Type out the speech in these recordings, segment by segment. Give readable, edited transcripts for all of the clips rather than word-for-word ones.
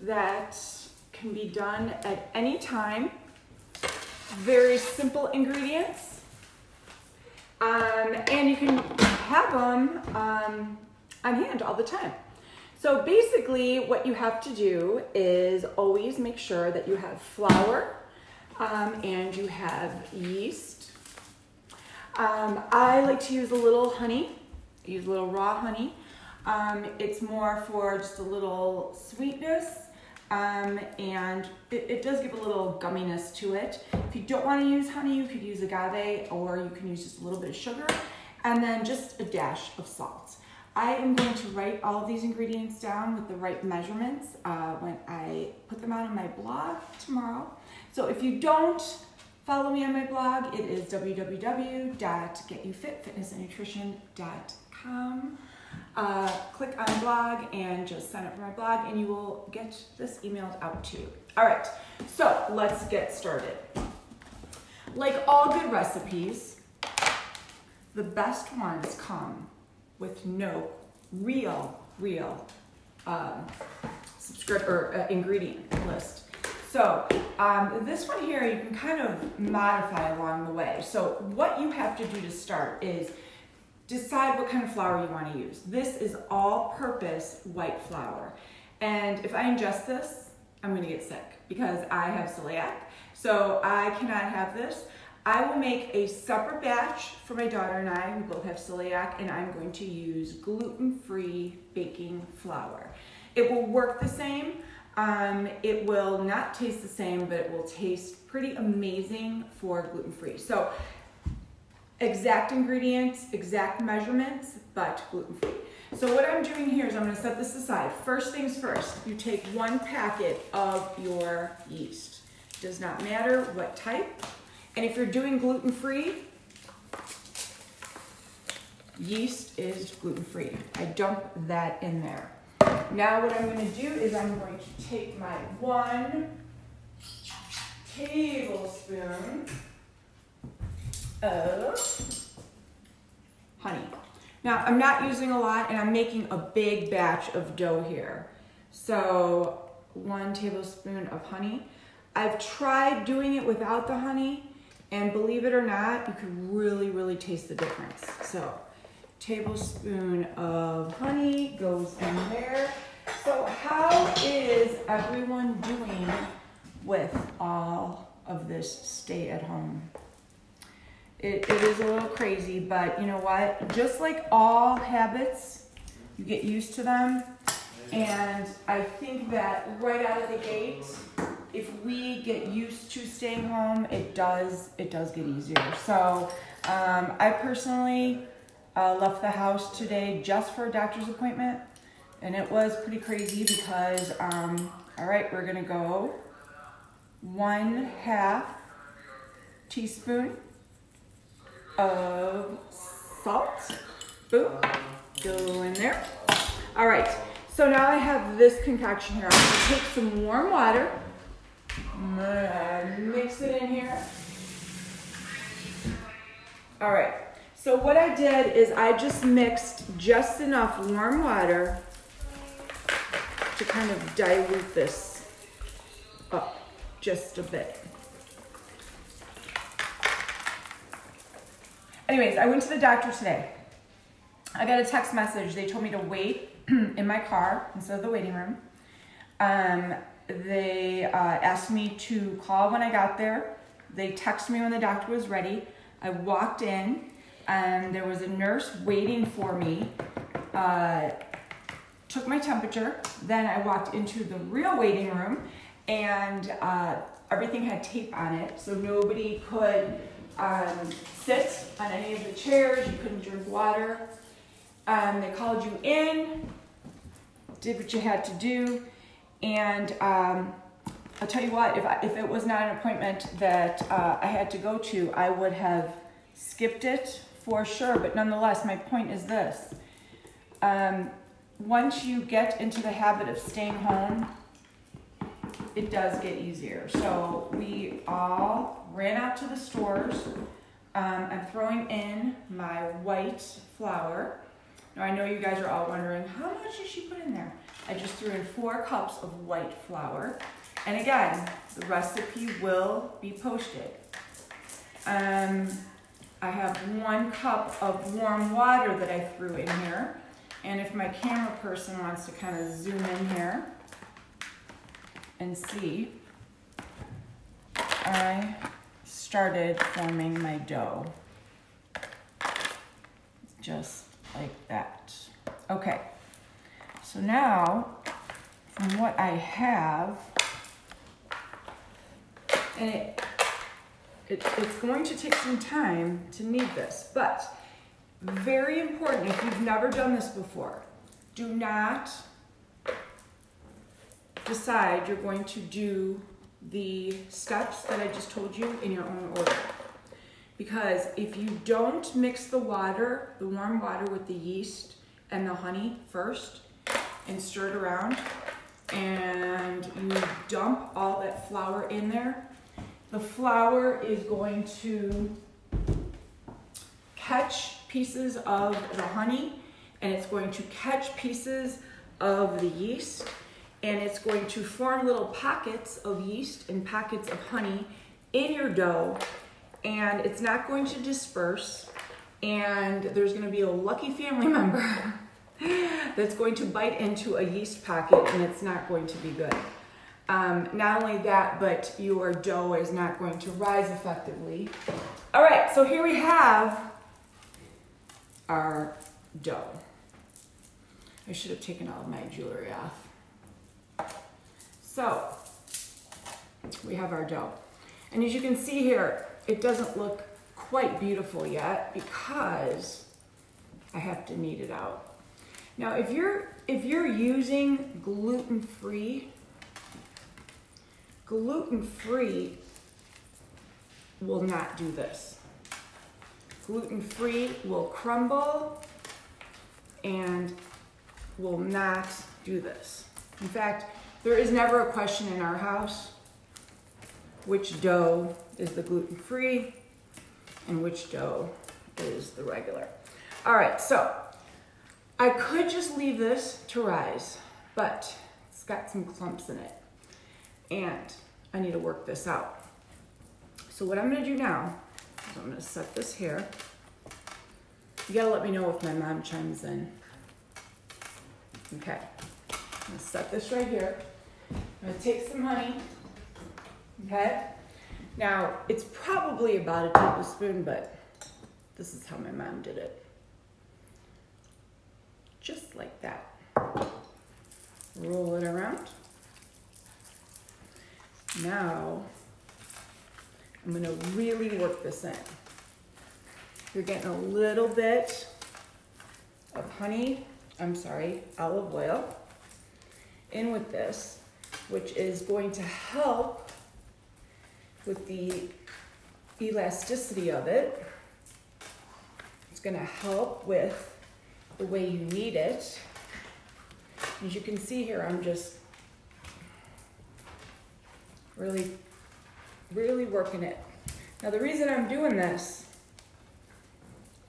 that can be done at any time. Very simple ingredients. And you can have them on hand all the time. So basically what you have to do is always make sure that you have flour and you have yeast. I like to use a little honey, use a little raw honey. It's more for just a little sweetness and it does give a little gumminess to it. If you don't want to use honey, you could use agave or you can use just a little bit of sugar and then just a dash of salt. I am going to write all of these ingredients down with the right measurements when I put them out on my blog tomorrow. So if you don't follow me on my blog, it is www.getyoufitfitnessandnutrition.com. Click on blog and just sign up for my blog and you will get this emailed out to you. All right, so let's get started. Like all good recipes, the best ones come with no real ingredient list. So this one here you can kind of modify along the way. So what you have to do to start is decide what kind of flour you want to use. This is all-purpose white flour. And if I ingest this, I'm going to get sick because I have celiac. So I cannot have this. I will make a separate batch for my daughter and I. We both have celiac, and I'm going to use gluten-free baking flour. It will work the same. It will not taste the same, but it will taste pretty amazing for gluten-free. So exact ingredients, exact measurements, but gluten-free. So what I'm doing here is I'm going to set this aside. First things first, you take 1 packet of your yeast. Does not matter what type. And if you're doing gluten-free, yeast is gluten-free. I dump that in there. Now what I'm going to do is I'm going to take my 1 tablespoon of honey. Now I'm not using a lot and I'm making a big batch of dough here. So 1 tablespoon of honey. I've tried doing it without the honey and believe it or not, you can really taste the difference. So tablespoon of honey goes in there. So how is everyone doing with all of this stay at home? It is a little crazy, but you know what? Just like all habits, you get used to them. And I think that right out of the gate, if we get used to staying home, it does get easier. So I personally left the house today just for a doctor's appointment. And it was pretty crazy because, all right, we're gonna go 1/2 teaspoon of salt. Boom, go in there. All right, so now I have this concoction here. I'm gonna take some warm water, mix it in here. All right, so what I did is I just mixed just enough warm water to kind of dilute this up just a bit. Anyways, I went to the doctor today. I got a text message. They told me to wait in my car instead of the waiting room. They asked me to call when I got there. They texted me when the doctor was ready. I walked in and there was a nurse waiting for me. Took my temperature. Then I walked into the real waiting room and everything had tape on it, so nobody could sit on any of the chairs. You couldn't drink water. They called you in, did what you had to do, and I'll tell you what, if it was not an appointment that I had to go to, I would have skipped it for sure. But nonetheless, my point is this. Once you get into the habit of staying home, it does get easier. So we all ran out to the stores. I'm throwing in my white flour. Now I know you guys are all wondering, how much did she put in there? I just threw in 4 cups of white flour. And again, the recipe will be posted. I have 1 cup of warm water that I threw in here. And if my camera person wants to kind of zoom in here and see, I started forming my dough. Just like that. Okay, so now from what I have, and it's going to take some time to knead this, but very important, if you've never done this before, do not decide you're going to do the steps that I just told you in your own order. Because if you don't mix the water, the warm water with the yeast and the honey first and stir it around, and you dump all that flour in there, the flour is going to catch pieces of the honey, and it's going to catch pieces of the yeast, and it's going to form little pockets of yeast and pockets of honey in your dough, and it's not going to disperse, and there's going to be a lucky family member that's going to bite into a yeast pocket, and it's not going to be good. Not only that, but your dough is not going to rise effectively. All right, so here we have our dough. I should have taken all of my jewelry off. So we have our dough. And as you can see here, it doesn't look quite beautiful yet because I have to knead it out. Now, if you're using gluten-free will not do this. Gluten-free will crumble and will not do this. In fact, there is never a question in our house which dough is the gluten-free and which dough is the regular. All right, so I could just leave this to rise, but it's got some clumps in it, and I need to work this out. So what I'm gonna do now is I'm gonna set this here. You gotta let me know if my mom chimes in. Okay, I'm gonna set this right here. I'm gonna take some honey, okay? Now, it's probably about a tablespoon, but this is how my mom did it. Just like that. Roll it around. Now, I'm gonna really work this in. You're getting a little bit of olive oil in with this, which is going to help with the elasticity of it. It's gonna help with the way you knead it. As you can see here, I'm just really working it. Now the reason I'm doing this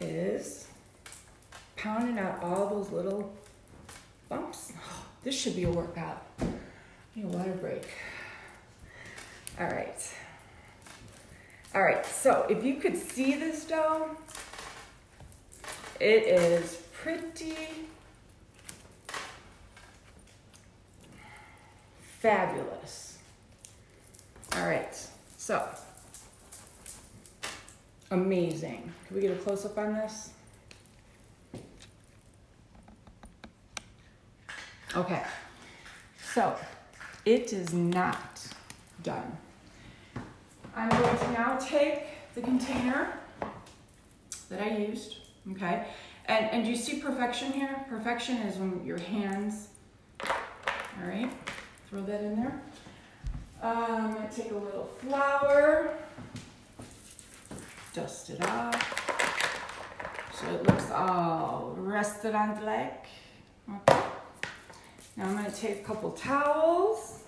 is pounding out all those little bumps. Oh, this should be a workout. I need a water break. All right, so if you could see this dough, it is pretty fabulous. All right, so amazing. Can we get a close-up on this? Okay, so it is not done. I'm going to now take the container that I used, okay? And do you see perfection here? Perfection is when your hands, all right, throw that in there. I'm gonna take a little flour, dust it off, so it looks all restaurant-like, okay? Now I'm gonna take a couple towels.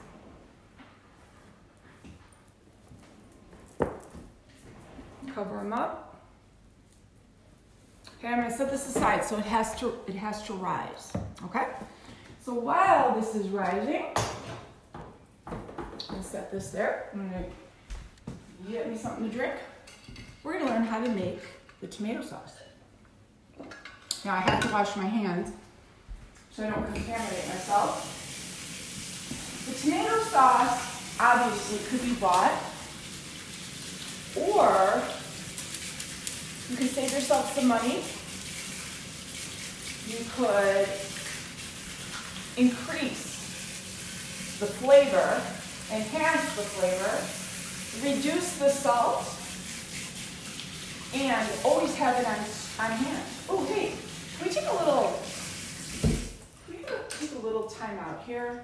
Cover them up. Okay, I'm gonna set this aside so it has to rise. Okay, So while this is rising, I'll set this there. I'm gonna get me something to drink. We're gonna learn how to make the tomato sauce. Now I have to wash my hands so I don't contaminate myself. The tomato sauce obviously could be bought, or you can save yourself some money. You could increase the flavor, enhance the flavor, reduce the salt, and always have it on hand. Oh, hey, can we take a little time out here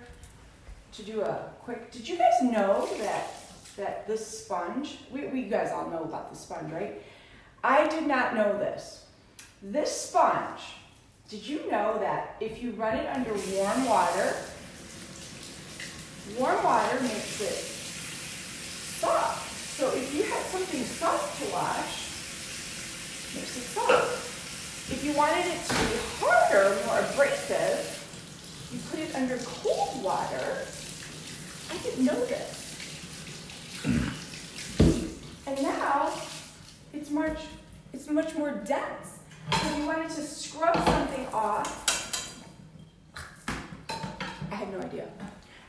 to do a quick, did you guys know that this sponge, we guys all know about the sponge, right? I did not know this. This sponge, did you know that if you run it under warm water makes it soft. So if you had something soft to wash, it makes it soft. If you wanted it to be harder, more abrasive, you put it under cold water. I didn't know this. And now it's much more dense. So if you wanted to scrub something off, I had no idea.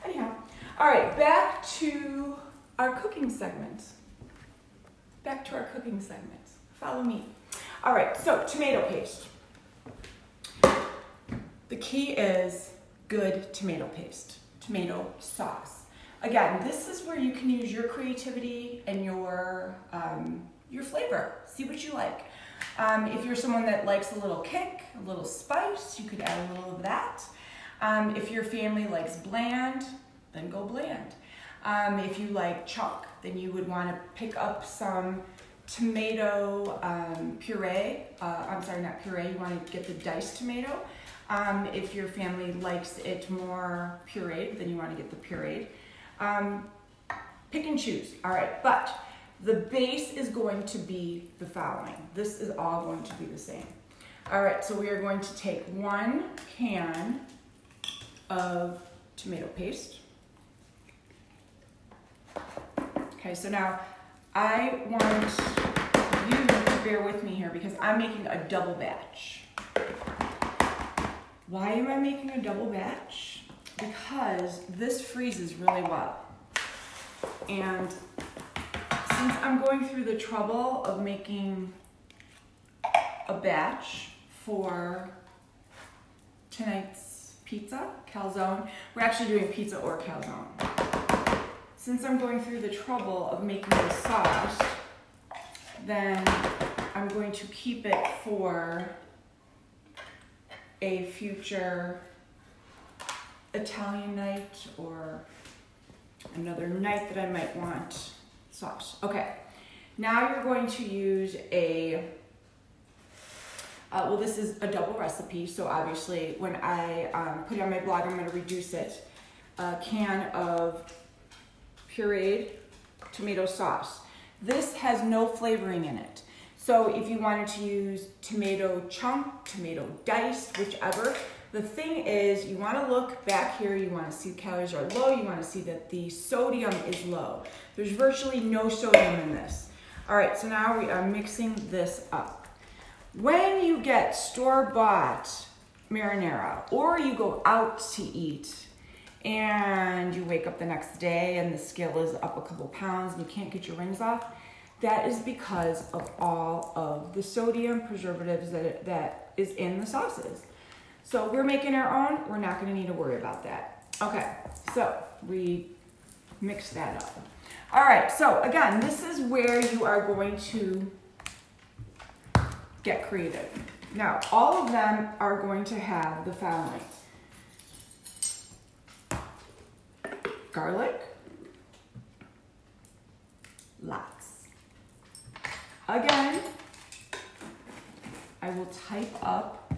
Anyhow, all right, back to our cooking segment. Follow me. All right, so tomato paste. The key is good tomato paste, tomato sauce. Again, this is where you can use your creativity and your flavor. See what you like. If you're someone that likes a little kick, a little spice, you could add a little of that. If your family likes bland, then go bland. If you like chunk, then you would want to pick up some tomato puree. I'm sorry, not puree. You want to get the diced tomato. If your family likes it more pureed, then you want to get the pureed. Pick and choose. All right, but the base is going to be the following. This is all going to be the same. All right, so we are going to take 1 can of tomato paste. Okay, so now I want you to bear with me here because I'm making a double batch. Why am I making a double batch? Because this freezes really well. And since I'm going through the trouble of making a batch for tonight's pizza, calzone, we're actually doing pizza or calzone. Since I'm going through the trouble of making the sauce, then I'm going to keep it for a future Italian night or another night that I might want sauce. Okay, now you're going to use a, well, this is a double recipe, so obviously when I put it on my blog, I'm going to reduce it. A can of pureed tomato sauce. This has no flavoring in it. So if you wanted to use tomato chunk, tomato diced, whichever, the thing is you want to look back here, you want to see calories are low, you want to see that the sodium is low. There's virtually no sodium in this. All right, so now we are mixing this up. When you get store-bought marinara or you go out to eat and you wake up the next day and the scale is up a couple pounds and you can't get your rings off, that is because of all of the sodium preservatives that is in the sauces. So we're making our own, we're not gonna need to worry about that. Okay, so we mix that up. All right, so again, this is where you are going to get creative. Now, all of them are going to have the following: garlic, lots. Again, I will type up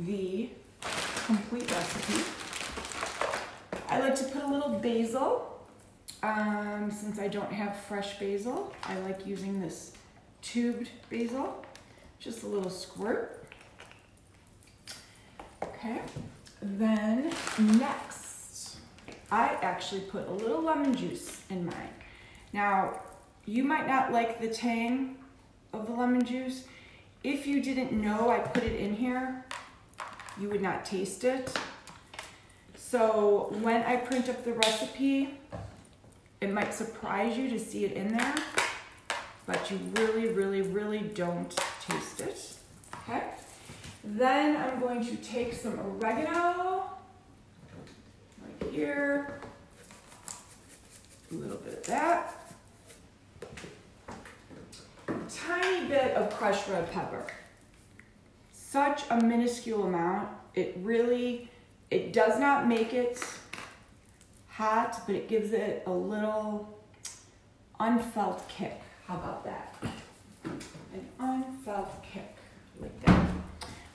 the complete recipe. I like to put a little basil. Since I don't have fresh basil, I like using this tubed basil. Just a little squirt. Okay. Then next, I actually put a little lemon juice in mine. Now, you might not like the tang of the lemon juice. If you didn't know I put it in here, you would not taste it. So when I print up the recipe, it might surprise you to see it in there, but you really, really, really don't taste it, okay? Then I'm going to take some oregano, right here, a little bit of that, a tiny bit of crushed red pepper. Such a minuscule amount. It does not make it hot, but it gives it a little unfelt kick. How about that? An unfelt kick, like that.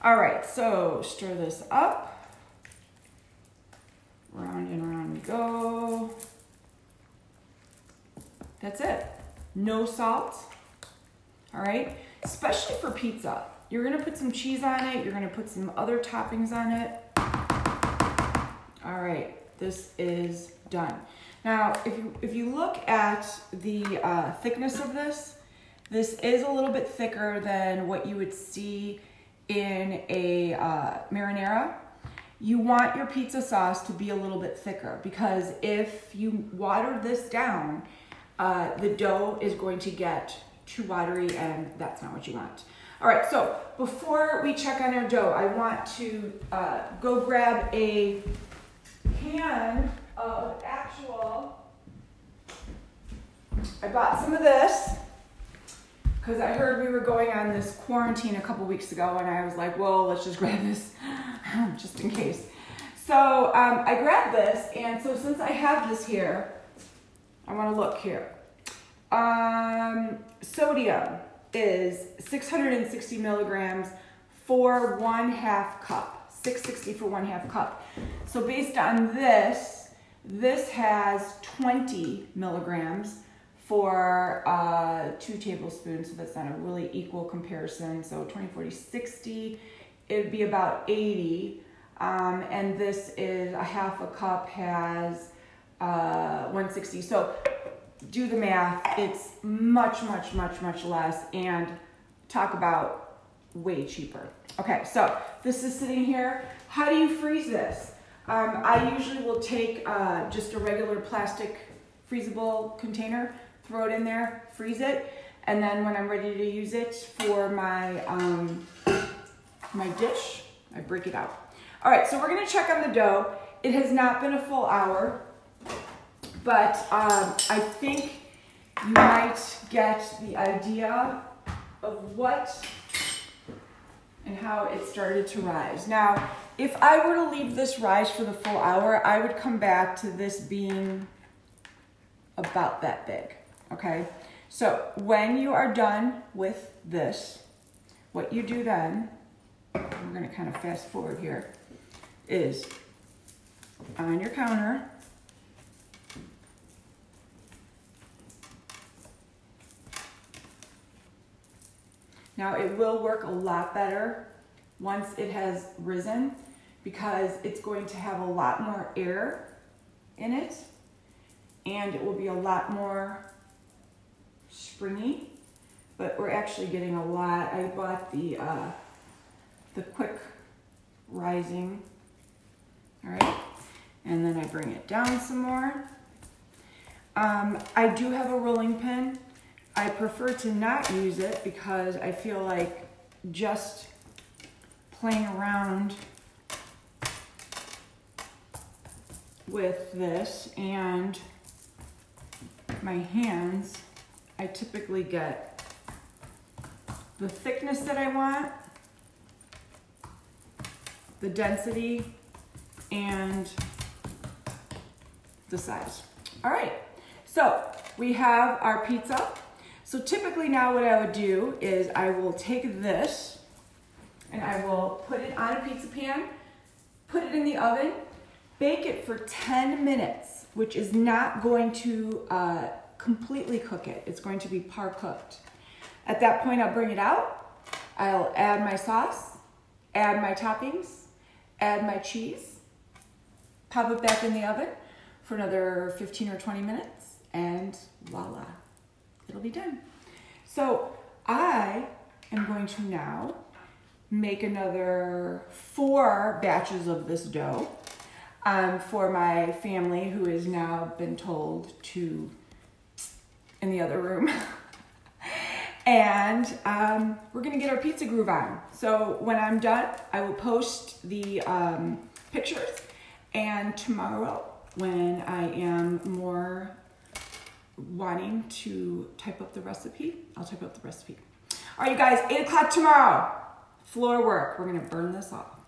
All right, so stir this up. Round and round we go. That's it. No salt. All right, especially for pizza. You're gonna put some cheese on it. You're gonna put some other toppings on it. All right, this is done. Now, if you look at the thickness of this is a little bit thicker than what you would see in a marinara. You want your pizza sauce to be a little bit thicker because if you water this down, the dough is going to get too watery and that's not what you want. All right, so before we check on our dough, I want to go grab a can of I bought some of this because I heard we were going on this quarantine a couple weeks ago and I was like, well, let's just grab this just in case. So I grabbed this, and so since I have this here, I want to look here. Sodium is 660 milligrams for 1/2 cup, 660 for 1/2 cup. So based on this has 20 milligrams for 2 tablespoons, so that's not a really equal comparison. So 20, 40, 60, it'd be about 80. And this is 1/2 cup has 160. So do the math, it's much, much, much, much less, and talk about way cheaper. Okay, so this is sitting here. How do you freeze this? I usually will take just a regular plastic freezable container, throw it in there, freeze it, and then when I'm ready to use it for my, my dish, I break it out. All right, so we're gonna check on the dough. It has not been a full hour, but I think you might get the idea of what and how it started to rise. Now, if I were to leave this rise for the full hour, I would come back to this being about that big, okay? So when you are done with this, what you do then, we're gonna kind of fast forward here, is on your counter, now it will work a lot better once it has risen because it's going to have a lot more air in it and it will be a lot more springy, but we're actually getting a lot. I bought the quick rising, all right? And then I bring it down some more. I do have a rolling pin. I prefer to not use it because I feel like just playing around with this and my hands, I typically get the thickness that I want, the density, and the size. All right, so we have our pizza. So typically now what I would do is I will take this and I will put it on a pizza pan, put it in the oven, bake it for 10 minutes, which is not going to completely cook it. It's going to be par cooked. At that point, I'll bring it out. I'll add my sauce, add my toppings, add my cheese, pop it back in the oven for another 15 or 20 minutes, and voila, it'll be done. So I am going to now make another 4 batches of this dough for my family, who has now been told to in the other room. And we're gonna get our pizza groove on. So when I'm done, I will post the pictures, and tomorrow when I am more wanting to type up the recipe, I'll type up the recipe. All right, you guys, 8 o'clock tomorrow, floor work. We're gonna burn this off.